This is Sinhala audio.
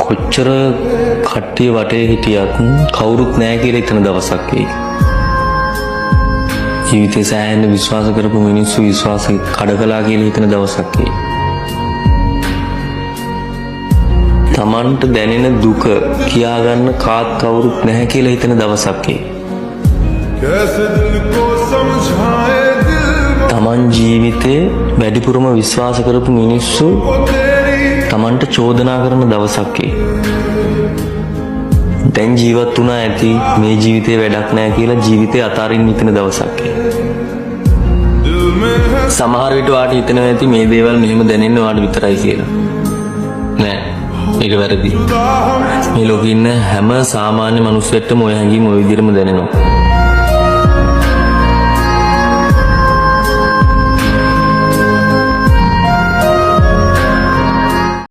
කොච්චර කට්ටිය වටේ හිටියත් කවුරුත් නැහැ කියලා හිතන දවසක් එයි. ජීවිතේ සෑහෙන විශ්වාස කරපු මිනිස්සු විශ්වාසය කඩ කළා කියලා හිතන දවසක් එයි. තමන්ට දැනෙන දුක කියාගන්න කාත් කවුරුත් නැහැ කියලා හිතන දවසක් එයි. තමන් ජීවිතේ වැඩිපුරම විශ්වාස කරපු මිනිස්සු තමන්ට චෝදනා කරන දවසක් එයි. දැන් ජීවත් වුණා ඇති මේ ජීවිතේ වැඩක් නැහැ කියලා ජීවිතේ අතාරින්න හිතන දවසක් එයි. සමහර විට වාට හිතනවා ඇති මේ දේවල් මෙහෙම දැනෙන්න වාට විතරයි කියලා. නෑ, ඒක වැරදි. මේ ලෝකේ ඉන්න හැම සාමාන්‍ය මිනිස්සෙක්ටම ඔය හැඟීම ඔය විදිහටම දැනෙනවා.